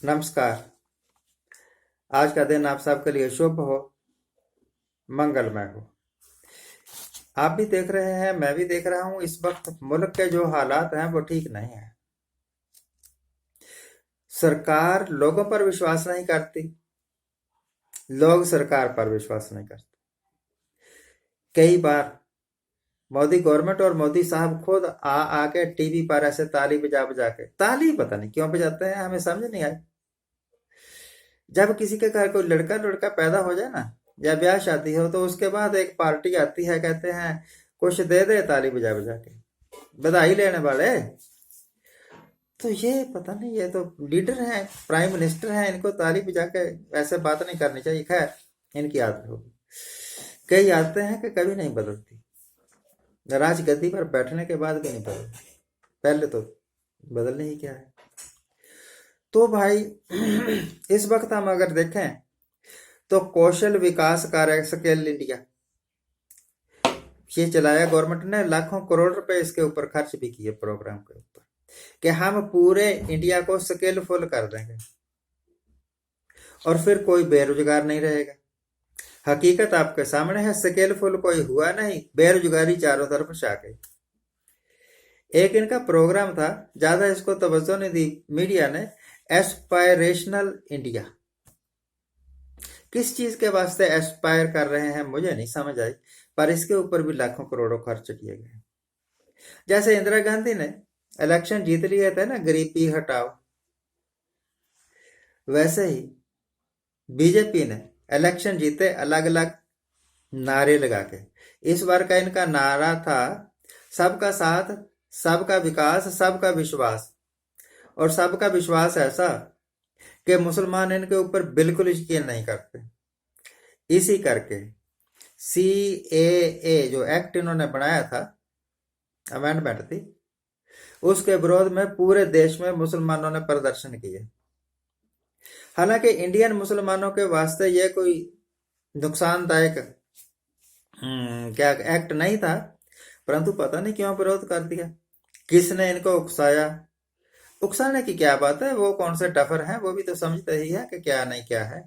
नमस्कार। आज का दिन आप सबके लिए शुभ हो, मंगलमय हो। आप भी देख रहे हैं, मैं भी देख रहा हूं, इस वक्त मुल्क के जो हालात हैं वो ठीक नहीं है। सरकार लोगों पर विश्वास नहीं करती, लोग सरकार पर विश्वास नहीं करते। कई बार मोदी गवर्नमेंट और मोदी साहब खुद आके टीवी पर ऐसे ताली बजा बजा के, ताली पता नहीं क्यों बजाते हैं, हमें समझ नहीं आई। जब किसी के घर कोई लड़का लड़का पैदा हो जाए ना, या ब्याह शादी हो, तो उसके बाद एक पार्टी आती है, कहते हैं कुछ दे दे, ताली बजा बजा के बधाई लेने वाले। तो ये पता नहीं, ये तो लीडर हैं, प्राइम मिनिस्टर हैं, इनको ताली बजा के ऐसे बात नहीं करनी चाहिए। खैर, इनकी आदत होगी। कई आदतें हैं कि कभी नहीं बदलती, राज गद्दी पर बैठने के बाद भी नहीं बदलती, पहले तो बदलने ही क्या है। तो भाई इस वक्त हम अगर देखें तो कौशल विकास कार्य स्किल इंडिया ये चलाया गवर्नमेंट ने, लाखों करोड़ रुपए इसके ऊपर खर्च भी किए प्रोग्राम के ऊपर, कि हम पूरे इंडिया को स्किलफुल कर देंगे और फिर कोई बेरोजगार नहीं रहेगा। हकीकत आपके सामने है, स्किलफुल कोई हुआ नहीं, बेरोजगारी चारों तरफ छा गई। एक इनका प्रोग्राम था, ज्यादा इसको तवज्जो नहीं दी मीडिया ने, एस्पायरेशनल इंडिया। किस चीज के वास्ते एस्पायर कर रहे हैं मुझे नहीं समझ आई, पर इसके ऊपर भी लाखों करोड़ों खर्च किए गए। जैसे इंदिरा गांधी ने इलेक्शन जीत लिए थे ना, गरीबी हटाओ, वैसे ही बीजेपी ने इलेक्शन जीते अलग अलग नारे लगा के। इस बार का इनका नारा था सबका साथ, सबका विकास, सबका विश्वास। और सबका विश्वास ऐसा कि मुसलमान इनके ऊपर बिल्कुल यकीन नहीं करते। इसी करके CAA जो एक्ट इन्होंने बनाया था, अमेंडमेंट थी, उसके विरोध में पूरे देश में मुसलमानों ने प्रदर्शन किए। हालांकि इंडियन मुसलमानों के वास्ते यह कोई नुकसानदायक क्या एक्ट नहीं था, परंतु पता नहीं क्यों विरोध कर दिया। किसने इनको उकसाया? उकसाने की क्या बात है, वो कौन से डफर हैं, वो भी तो समझते ही है कि क्या नहीं क्या है।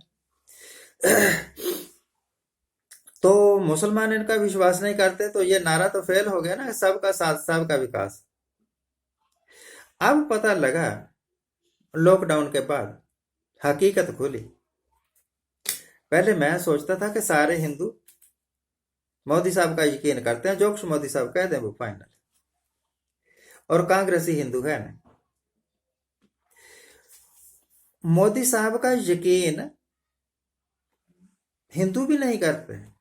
तो मुसलमान इनका विश्वास नहीं करते, तो ये नारा तो फेल हो गया ना, सबका साथ सबका विकास। अब पता लगा लॉकडाउन के बाद हकीकत खुली। पहले मैं सोचता था कि सारे हिंदू मोदी साहब का यकीन करते हैं, जो कुछ मोदी साहब कह दें वो फाइनल, और कांग्रेसी हिंदू है ना। मोदी साहब का यकीन हिंदू भी नहीं करते हैं।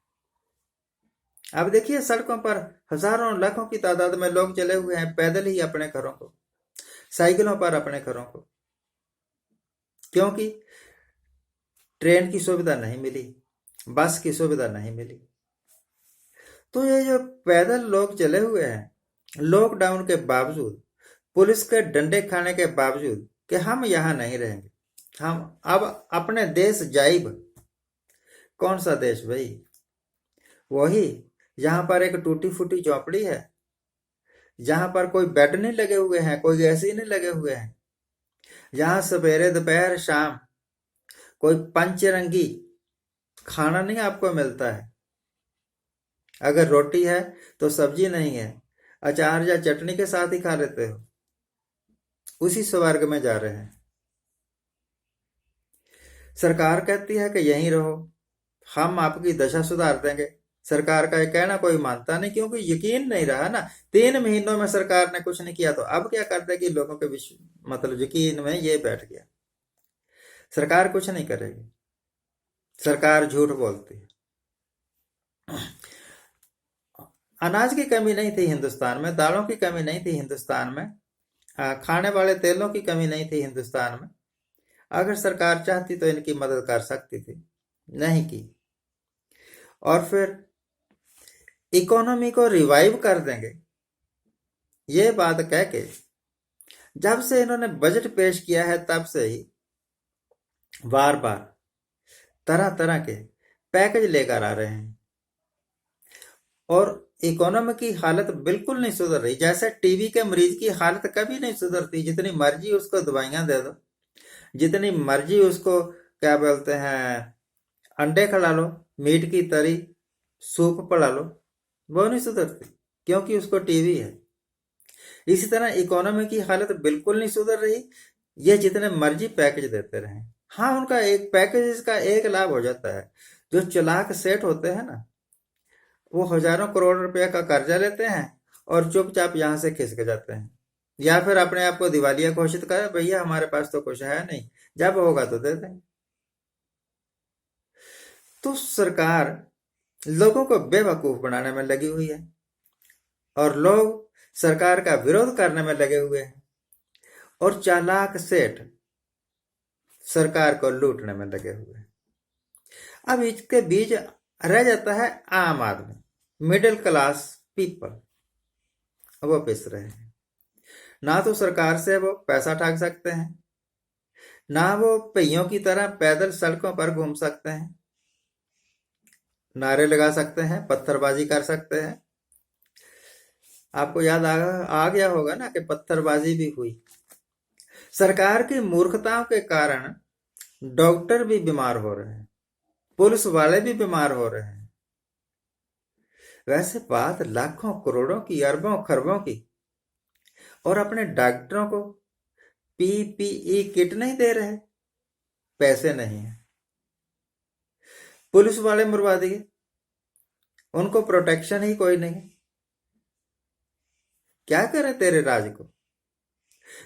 अब देखिए सड़कों पर हजारों लाखों की तादाद में लोग चले हुए हैं, पैदल ही अपने घरों को, साइकिलों पर अपने घरों को, क्योंकि ट्रेन की सुविधा नहीं मिली, बस की सुविधा नहीं मिली। तो ये जो पैदल लोग चले हुए हैं लॉकडाउन के बावजूद, पुलिस के डंडे खाने के बावजूद, कि हम यहां नहीं रहेंगे, हम अब अपने देश जाइब। कौन सा देश भाई? वही जहां पर एक टूटी फूटी झोपड़ी है, जहां पर कोई बेड नहीं लगे हुए हैं, कोई एसी नहीं लगे हुए हैं, जहां सवेरे दोपहर शाम कोई पंचरंगी खाना नहीं आपको मिलता है। अगर रोटी है तो सब्जी नहीं है, अचार या चटनी के साथ ही खा लेते हो। उसी स्वर्ग में जा रहे हैं। सरकार कहती है कि यहीं रहो, हम आपकी दशा सुधार देंगे। सरकार का यह कहना कोई मानता नहीं, क्योंकि यकीन नहीं रहा ना। 3 महीनों में सरकार ने कुछ नहीं किया, तो अब क्या कर देगी? लोगों के मतलब यकीन में ये बैठ गया, सरकार कुछ नहीं करेगी, सरकार झूठ बोलती है। अनाज की कमी नहीं थी हिंदुस्तान में, दालों की कमी नहीं थी हिंदुस्तान में, खाने वाले तेलों की कमी नहीं थी हिंदुस्तान में। अगर सरकार चाहती तो इनकी मदद कर सकती थी, नहीं की। और फिर इकोनॉमी को रिवाइव कर देंगे ये बात कह के, जब से इन्होंने बजट पेश किया है तब से ही बार बार तरह तरह के पैकेज लेकर आ रहे हैं, और इकोनॉमी की हालत बिल्कुल नहीं सुधर रही। जैसे टीबी के मरीज की हालत कभी नहीं सुधरती, जितनी मर्जी उसको दवाइयां दे दो, जितनी मर्जी उसको क्या बोलते हैं अंडे खिला लो, मीट की तरी, सूप पिला लो, वो नहीं सुधरती, क्योंकि उसको टीवी है। इसी तरह इकोनॉमी की हालत बिल्कुल नहीं सुधर रही, ये जितने मर्जी पैकेज देते रहे। हाँ, उनका एक पैकेज का एक लाभ हो जाता है, जो चालाक सेठ होते हैं ना, वो हजारों करोड़ रुपए का कर्जा लेते हैं और चुपचाप यहां से खिसक जाते हैं, या फिर अपने आप को दिवालिया घोषित करे, भैया हमारे पास तो कुछ है नहीं, जब होगा तो दे देंगे। तो सरकार लोगों को बेवकूफ बनाने में लगी हुई है और लोग सरकार का विरोध करने में लगे हुए हैं, और चालाक सेठ सरकार को लूटने में लगे हुए हैं। अब इसके बीच रह जाता है आम आदमी, मिडिल क्लास पीपल, वो पिस रहे हैं। ना तो सरकार से वो पैसा ठग सकते हैं, ना वो पहियों की तरह पैदल सड़कों पर घूम सकते हैं, नारे लगा सकते हैं, पत्थरबाजी कर सकते हैं। आपको याद आ गया होगा ना कि पत्थरबाजी भी हुई। सरकार की मूर्खताओं के कारण डॉक्टर भी बीमार हो रहे हैं, पुलिस वाले भी बीमार हो रहे हैं। वैसे बात लाखों करोड़ों की, अरबों खरबों की, और अपने डॉक्टरों को पीपीई किट नहीं दे रहे, पैसे नहीं है। पुलिस वाले मरवा दिए, उनको प्रोटेक्शन ही कोई नहीं। क्या करें तेरे राज को?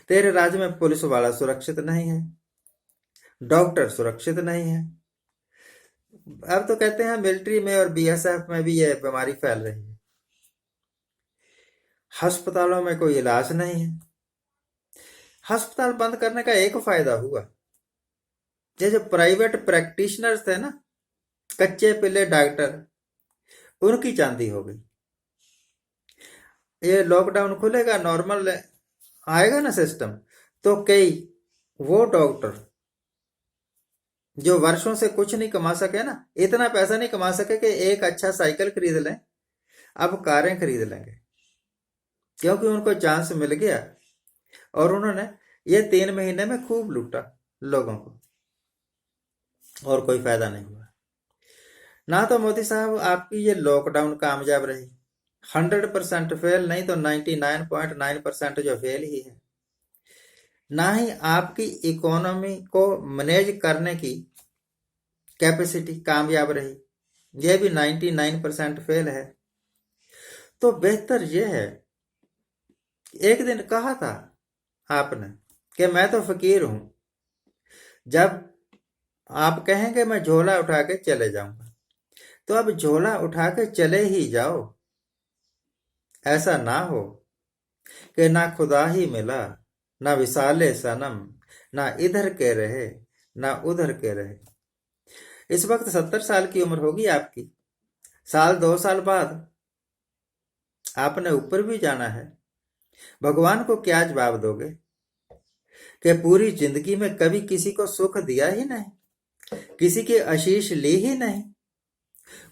तेरे राज्य में पुलिस वाला सुरक्षित नहीं है, डॉक्टर सुरक्षित नहीं है। अब तो कहते हैं मिलिट्री में और बीएसएफ में भी यह बीमारी फैल रही है। अस्पतालों में कोई इलाज नहीं है। अस्पताल बंद करने का एक फायदा हुआ, ये जो प्राइवेट प्रैक्टिशनर्स थे ना, कच्चे पिल्ले डॉक्टर, उनकी चांदी हो गई। ये लॉकडाउन खुलेगा, नॉर्मल आएगा ना सिस्टम, तो कई वो डॉक्टर जो वर्षों से कुछ नहीं कमा सके ना, इतना पैसा नहीं कमा सके कि एक अच्छा साइकिल खरीद लें, अब कारें खरीद लेंगे, क्योंकि उनको चांस मिल गया और उन्होंने ये 3 महीने में खूब लूटा लोगों को, और कोई फायदा नहीं हुआ। ना तो मोदी साहब आपकी ये लॉकडाउन कामयाब रही, 100% फेल नहीं तो 99.9% जो फेल ही है। ना ही आपकी इकोनॉमी को मैनेज करने की कैपेसिटी कामयाब रही, यह भी 99% फेल है। तो बेहतर यह है, एक दिन कहा था आपने कि मैं तो फकीर हूं, जब आप कहेंगे मैं झोला उठा के चले जाऊंगा, तो अब झोला उठा के चले ही जाओ। ऐसा ना हो कि ना खुदा ही मिला, ना विसाले सनम, ना इधर के रहे ना उधर के रहे। इस वक्त 70 साल की उम्र होगी आपकी, साल 2 साल बाद आपने ऊपर भी जाना है। भगवान को क्या जवाब दोगे कि पूरी जिंदगी में कभी किसी को सुख दिया ही नहीं, किसी की आशीष ली ही नहीं?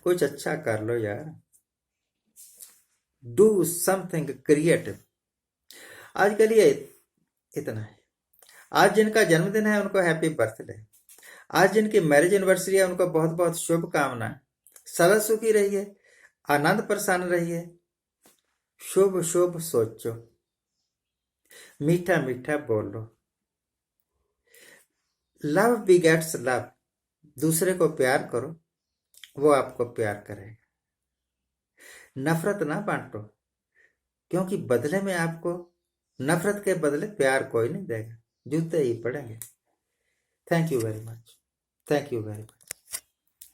कुछ अच्छा कर लो यार, डू समथिंग क्रिएटिव। आज के लिए इतना है। आज जिनका जन्मदिन है उनको हैप्पी बर्थडे, आज जिनकी मैरिज एनिवर्सरी है उनको बहुत बहुत शुभकामनाएं। सदा सुखी रहिए, आनंद प्रसन्न रहिए, शुभ शुभ सोचो, मीठा मीठा बोलो। लव बिगेट्स लव, दूसरे को प्यार करो, वो आपको प्यार करेगा। नफरत ना बांटो, क्योंकि बदले में आपको, नफरत के बदले प्यार कोई नहीं देगा, जूते ही पड़ेंगे। Thank you very much, thank you very much.